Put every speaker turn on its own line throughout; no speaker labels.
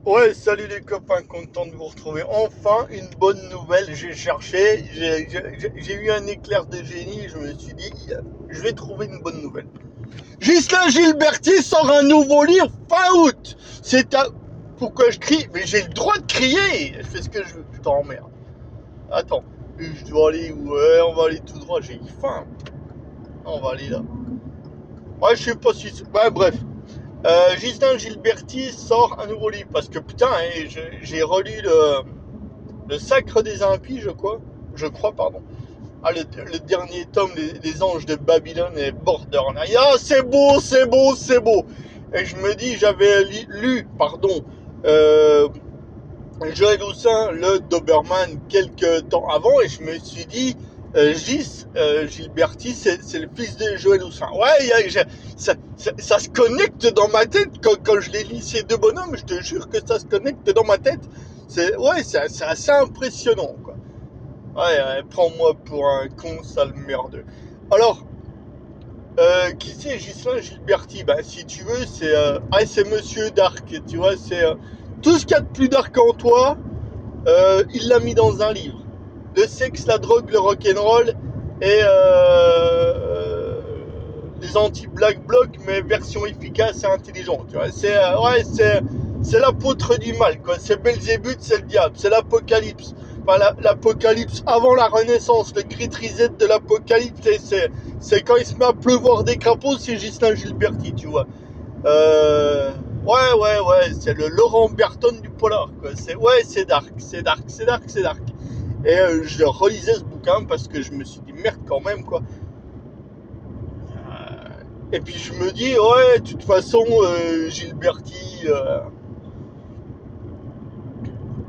Ouais, salut les copains, content de vous retrouver. Enfin, une bonne nouvelle. J'ai cherché, j'ai eu un éclair de génie. Je me suis dit, je vais trouver une bonne nouvelle. Ghislain Gilberti sort un nouveau livre fin août. C'est un. Pourquoi je crie? Mais j'ai le droit de crier. Je fais ce que je veux. Je t'emmerde. Attends, je dois aller où? Ouais, on va aller tout droit. J'ai faim. On va aller là. Ouais, je sais pas si. Ouais, bref. Ghislain Gilberti sort un nouveau livre parce que putain, hein, j'ai relu le Sacre des Impies, je crois, pardon. Ah, le dernier tome, les Anges de Babylone et Borderline. Ah, c'est beau, c'est beau, c'est beau. Et je me dis, j'avais lu, pardon, euh, Joël Houssin, le Doberman, quelques temps avant, et je me suis dit, Gilberti, c'est le fils de Joël Houssin. Ouais, ça se connecte dans ma tête quand je les lis, ces deux bonhommes, je te jure que ça se connecte dans ma tête. C'est assez impressionnant, quoi. Ouais, prends-moi pour un con sale merdeux. Alors, qui c'est Ghislain Gilberti? Ben, si tu veux, c'est Monsieur Dark, tu vois, c'est tout ce qu'il y a de plus dark en toi, il l'a mis dans un livre. Le sexe, la drogue, le rock'n'roll et les anti-black blocs, mais version efficace et intelligente. Tu vois. C'est l'apôtre du mal, quoi. C'est Belzébuth, c'est le diable, c'est l'apocalypse. Enfin, l'apocalypse avant la Renaissance, le Great Reset de l'apocalypse, c'est quand il se met à pleuvoir des crapauds, c'est Ghislain Gilberti, tu vois. Ouais, c'est le Laurent Berton du polar, quoi. C'est dark, c'est dark, c'est dark, c'est dark. Et je relisais ce bouquin parce que je me suis dit merde quand même, quoi. Et puis je me dis ouais, de toute façon, Gilberti,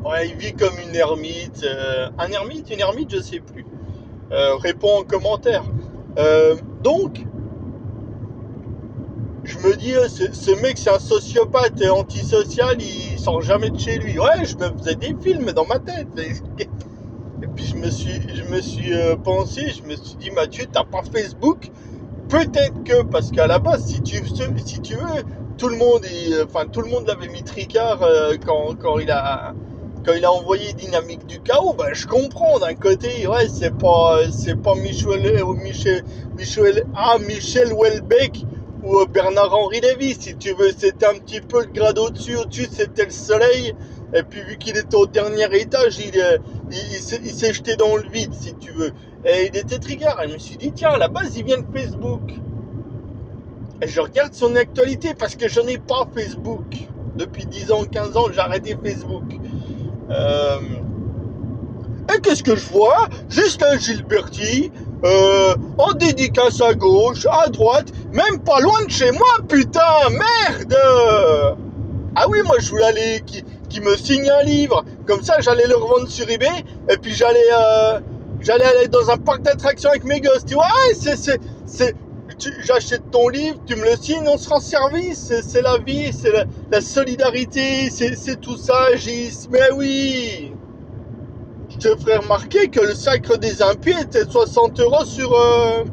ouais, il vit comme une ermite, une ermite, je sais plus. Réponds en commentaire. Donc, je me dis, ce mec, c'est un sociopathe et antisocial, il sort jamais de chez lui. Ouais, je me faisais des films dans ma tête. Et puis je me suis pensé, je me suis dit, Mathieu, t'as pas Facebook? Peut-être que, parce qu'à la base, si tu veux, tout le monde l'avait mis tricard quand il a envoyé Dynamique du Chaos. Ben, je comprends d'un côté, ouais, c'est pas Michel Houellebecq ou Bernard-Henri Lévy, si tu veux, c'était un petit peu le grade au-dessus c'était le soleil, et puis vu qu'il était au dernier étage, il s'est jeté dans le vide, si tu veux. Et il était trigger. Et je me suis dit, tiens, à la base, il vient de Facebook. Et je regarde son actualité parce que je n'ai pas Facebook. Depuis 10 ans, 15 ans, j'ai arrêté Facebook. Euh, Et qu'est-ce que je vois? Justin Gilberti, en dédicace à gauche, à droite, même pas loin de chez moi, putain, merde! Ah oui, moi je voulais aller, qui me signe un livre, comme ça j'allais le revendre sur eBay, et puis j'allais aller dans un parc d'attractions avec mes gosses, tu vois, ouais, j'achète ton livre, tu me le signes, on se rend service, c'est la vie, c'est la solidarité, c'est tout ça, Gis, mais oui! Je te ferai remarquer que le Sacre des Impies était 60 €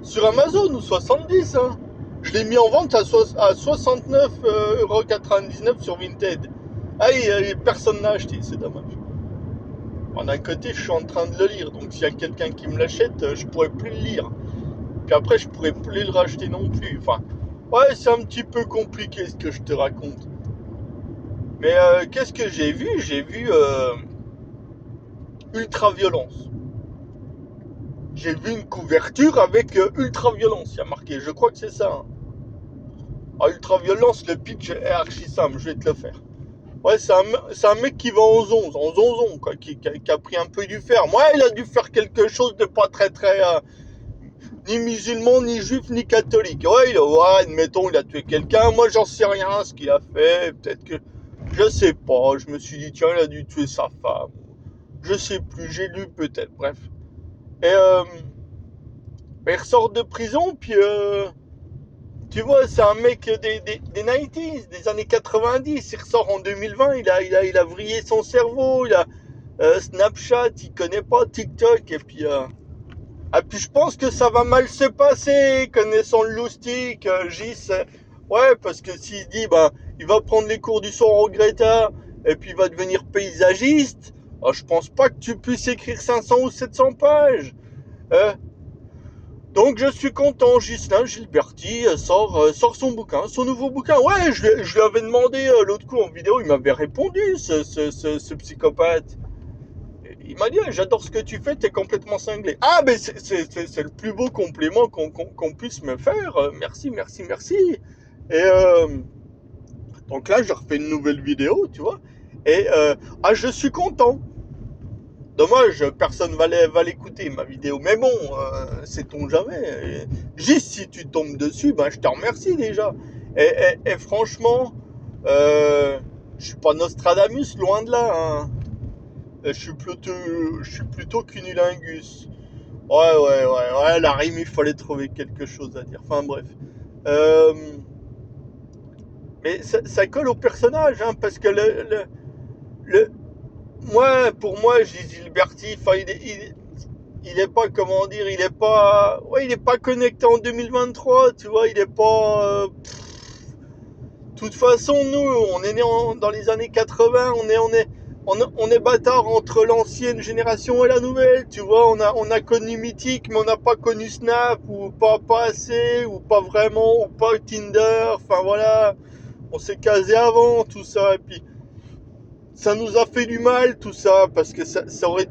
sur Amazon, ou 70, hein. Je l'ai mis en vente à 69,99 € sur Vinted. Ah, personne n'a acheté, c'est dommage. Bon, d'un côté, je suis en train de le lire, donc s'il y a quelqu'un qui me l'achète, je pourrais plus le lire. Puis après, je pourrais plus le racheter non plus. Enfin, ouais, c'est un petit peu compliqué ce que je te raconte. Mais qu'est-ce que j'ai vu? J'ai vu Ultraviolence. J'ai vu une couverture avec Ultraviolence, il y a marqué, je crois que c'est ça. Hein. Ah, Ultraviolence, le pitch est archi simple, je vais te le faire. Ouais, c'est un mec qui va en zonzon, quoi, qui a pris un peu du fer. Moi, il a dû faire quelque chose de pas très, très, ni musulman, ni juif, ni catholique. Ouais, admettons, il a tué quelqu'un. Moi, j'en sais rien ce qu'il a fait. Peut-être que, je sais pas. Je me suis dit, tiens, il a dû tuer sa femme. Je sais plus, j'ai lu peut-être, bref. Et il ressort de prison, puis tu vois, c'est un mec des 90s, des années 90. Il ressort en 2020, il a vrillé son cerveau, il a Snapchat, il connaît pas TikTok, et puis je pense que ça va mal se passer, connaissant le loustic, Gis. Ouais, parce que s'il se dit, ben, il va prendre les cours du son en Greta, et puis il va devenir paysagiste, je pense pas que tu puisses écrire 500 ou 700 pages. Euh, donc je suis content, Ghislain Gilberti sort son bouquin, son nouveau bouquin. Ouais, je lui avais demandé l'autre coup en vidéo, il m'avait répondu, ce psychopathe. Il m'a dit, j'adore ce que tu fais, t'es complètement cinglé. Ah, mais c'est le plus beau compliment qu'on puisse me faire. Merci, merci, merci. Et donc là, je refais une nouvelle vidéo, tu vois. Et je suis content. Dommage, personne va l'écouter, ma vidéo. Mais bon, sait-on jamais. Juste si tu tombes dessus, ben, je te remercie déjà. Et franchement, je suis pas Nostradamus, loin de là. Hein. Je suis plutôt cunilingus. Ouais, la rime, il fallait trouver quelque chose à dire. Enfin bref. Euh, mais ça colle au personnage, hein, parce que le, pour moi, Gilberti, enfin, il est pas, comment dire, il est pas connecté en 2023, tu vois, il est pas, de toute façon, nous, on est né dans les années 80, on est bâtard entre l'ancienne génération et la nouvelle, tu vois, on a connu Mythique, mais on n'a pas connu Snap, ou pas assez, ou pas vraiment, ou pas Tinder, enfin voilà, on s'est casé avant, tout ça, et puis ça nous a fait du mal, tout ça, parce que ça aurait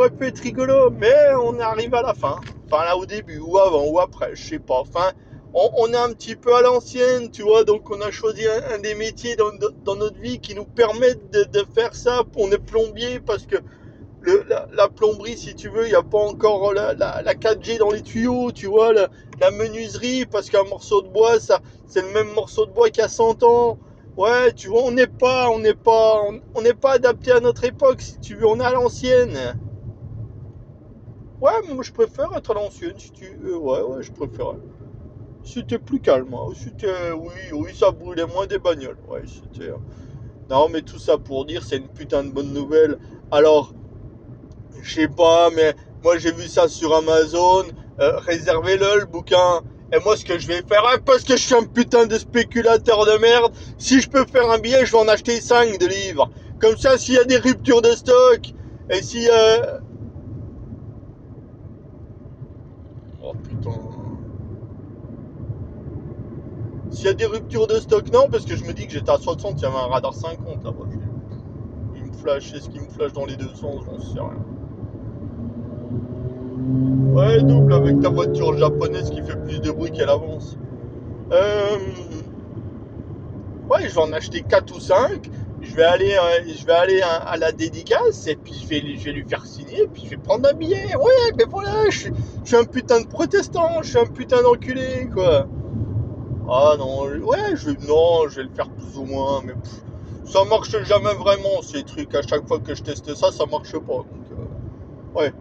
pu être rigolo, mais on arrive à la fin, enfin là au début, ou avant, ou après, je sais pas, enfin, on est un petit peu à l'ancienne, tu vois, donc on a choisi un des métiers dans notre vie qui nous permettent de faire ça. On est plombier parce que la plomberie, si tu veux, il n'y a pas encore la 4G dans les tuyaux, tu vois, la menuiserie, parce qu'un morceau de bois, c'est le même morceau de bois qu'il y a 100 ans. Ouais, tu vois, on n'est pas adapté à notre époque, si tu veux, on est à l'ancienne. Ouais, moi je préfère être à l'ancienne, si tu veux, ouais, je préfère. C'était plus calme, hein. Oui, ça brûlait moins des bagnoles. Ouais, c'était. Non, mais tout ça pour dire, c'est une putain de bonne nouvelle. Alors, je sais pas, mais moi j'ai vu ça sur Amazon. Réservez-le, le bouquin. Et moi, ce que je vais faire, parce que je suis un putain de spéculateur de merde, si je peux faire un billet, je vais en acheter 5 de livres. Comme ça, s'il y a des ruptures de stock, et si. Oh putain. S'il y a des ruptures de stock, non, parce que je me dis que j'étais à 60, il y avait un radar 50 là-bas. Il me flash, c'est ce qui me flash dans les deux sens, j'en sais rien. Ouais, double avec ta voiture japonaise qui fait plus de bruit qu'elle avance. Euh, ouais, je vais en acheter 4 ou 5. Je vais aller à la dédicace et puis je vais lui faire signer et puis je vais prendre un billet. Ouais, mais voilà, je suis un putain de protestant, je suis un putain d'enculé, quoi. Ah non, ouais, non, je vais le faire plus ou moins, mais ça marche jamais vraiment ces trucs. À chaque fois que je teste ça, ça marche pas. Donc, ouais.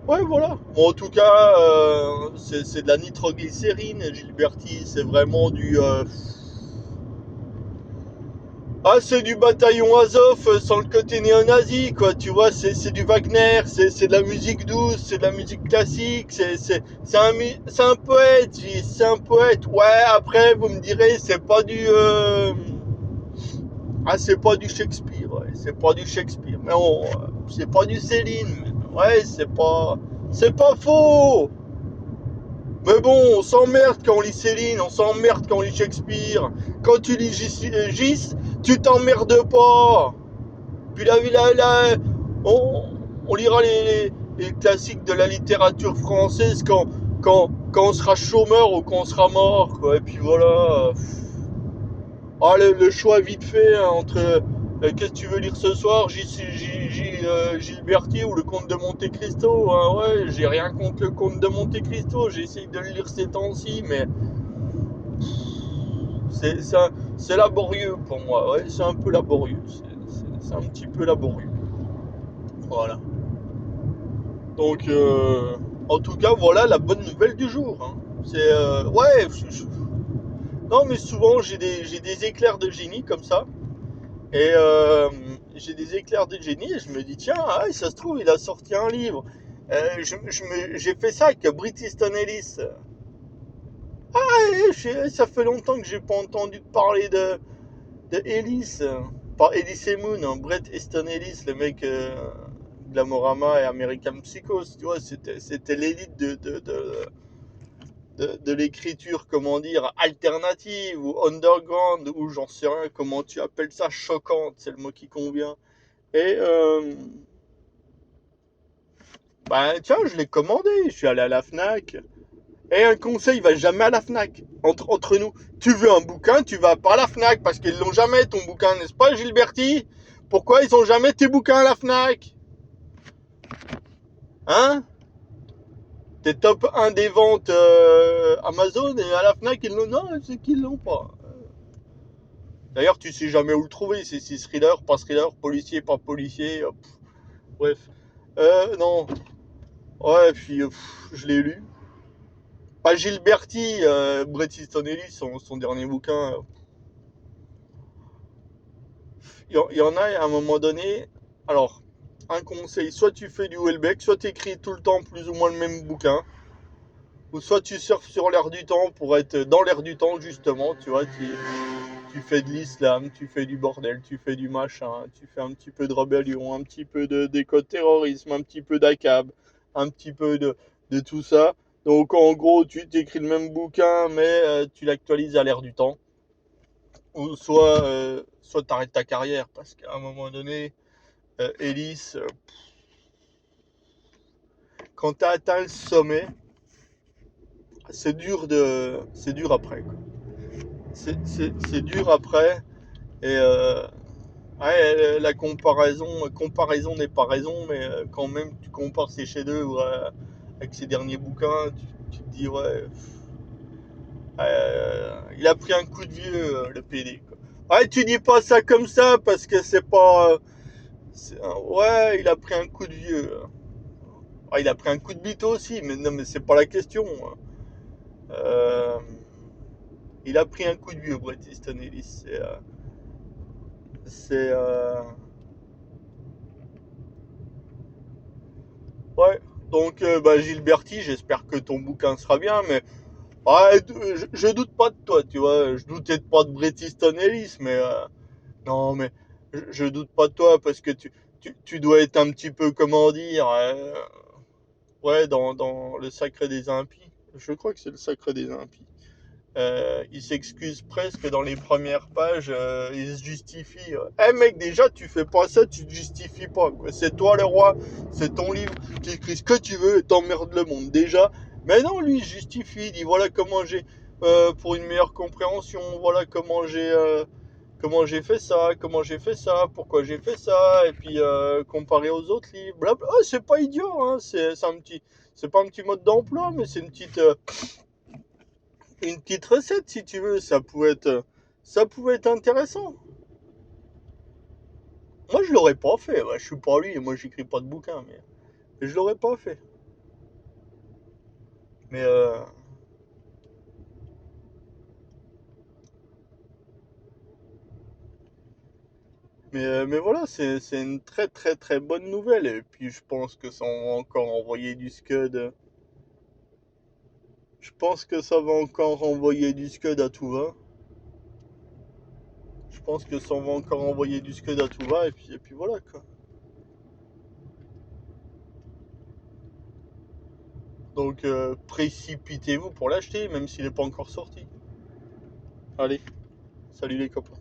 Ouais, voilà. Bon, en tout cas, c'est de la nitroglycérine, Gilberti. C'est vraiment du. C'est du bataillon Azov sans le côté néo-nazi, quoi. Tu vois, c'est du Wagner, c'est de la musique douce, c'est de la musique classique, c'est un poète, c'est un poète. Ouais, après, vous me direz, c'est pas du. C'est pas du Shakespeare, ouais. C'est pas du Shakespeare. Mais c'est pas du Céline. Ouais, c'est pas faux. Mais bon, on s'emmerde quand on lit Céline, on s'emmerde quand on lit Shakespeare. Quand tu lis Gis, tu t'emmerdes pas. Puis on, on lira les classiques de la littérature française quand on sera chômeur ou quand on sera mort, quoi. Et puis voilà. Le choix vite fait hein, entre qu'est-ce que tu veux lire ce soir, Gilberti ou le Comte de Monte Cristo. Hein, ouais, j'ai rien contre le Comte de Monte Cristo, j'essaye de le lire ces temps-ci, mais c'est laborieux pour moi. Ouais, c'est un peu laborieux. C'est un petit peu laborieux. Voilà. Donc, en tout cas, voilà la bonne nouvelle du jour. Hein. C'est ouais. Non, mais souvent j'ai des éclairs de génie comme ça. Et j'ai des éclairs de génie et je me dis, tiens, ça se trouve, il a sorti un livre. J'ai fait ça avec Bret Easton Ellis. Ça fait longtemps que j'ai pas entendu parler de Ellis. Pas Ellis et Moon, hein, Bret Easton Ellis, le mec Glamorama et American Psycho. Tu vois, c'était l'élite de l'écriture, comment dire, alternative ou underground, ou j'en sais rien, comment tu appelles ça, choquante, c'est le mot qui convient. Et bah tiens, je l'ai commandé, je suis allé à la Fnac. Et un conseil, va jamais à la Fnac. Entre nous, tu veux un bouquin, tu vas pas à la Fnac, parce qu'ils l'ont jamais ton bouquin, n'est-ce pas, Gilberti? Pourquoi ils ont jamais tes bouquins à la Fnac? Hein? T'es top 1 des ventes Amazon, et à la Fnac, ils l'ont. Non, c'est qu'ils l'ont pas. D'ailleurs, tu sais jamais où le trouver. C'est thriller, pas thriller, policier, pas policier. Bref. Non. Ouais, puis je l'ai lu. Pas Gilberti, Bret Easton Ellis, son dernier bouquin. Il y en a à un moment donné. Alors, un conseil, soit tu fais du Welbeck, soit tu écris tout le temps plus ou moins le même bouquin, ou soit tu surfes sur l'air du temps pour être dans l'air du temps, justement, tu vois, tu fais de l'islam, tu fais du bordel, tu fais du machin, tu fais un petit peu de rébellion, un petit peu d'éco-terrorisme, un petit peu d'ACAB, un petit peu de tout ça. Donc en gros, tu t'écris le même bouquin, mais tu l'actualises à l'air du temps. Ou soit tu arrêtes ta carrière, parce qu'à un moment donné, Ellis, quand tu as atteint le sommet, c'est dur après, quoi. C'est dur après. Et ouais, la comparaison n'est pas raison, mais quand même tu compares ses chefs-d'œuvre avec ses derniers bouquins, tu te dis ouais, il a pris un coup de vieux, le PD, quoi. Ouais, tu dis pas ça comme ça parce que c'est pas, ouais, il a pris un coup de vieux. Ouais, il a pris un coup de bite aussi, mais non, mais c'est pas la question. Euh, il a pris un coup de vieux, Bret Easton Ellis. C'est ouais. Donc, bah, Gilberti, j'espère que ton bouquin sera bien, mais ouais, je doute pas de toi, tu vois. Je doutais pas de Bret Easton Ellis, mais non, mais je doute pas de toi parce que tu dois être un petit peu, comment dire, ouais, dans le sacré des impies. Je crois que c'est le sacré des impies. Il s'excuse presque dans les premières pages, il se justifie. Eh mec, déjà, tu fais pas ça, tu te justifies pas, quoi. C'est toi le roi, c'est ton livre, tu écris ce que tu veux et t'emmerdes le monde, déjà. Mais non, lui, il justifie, il dit voilà comment j'ai, pour une meilleure compréhension, voilà comment j'ai fait ça, pourquoi j'ai fait ça, et puis comparé aux autres livres, blabla. Oh, c'est pas idiot, hein, c'est pas un petit mode d'emploi, mais c'est une petite recette si tu veux, ça pouvait être intéressant. Moi je l'aurais pas fait, ouais, je suis pas lui, moi j'écris pas de bouquin, mais je l'aurais pas fait. Mais mais voilà, c'est une très très très bonne nouvelle, et puis je pense que ça va encore envoyer du scud. Je pense que ça va encore envoyer du scud à tout va. Je pense que ça va encore envoyer du scud à tout va, et puis voilà quoi. Donc précipitez-vous pour l'acheter, même s'il n'est pas encore sorti. Allez, salut les copains.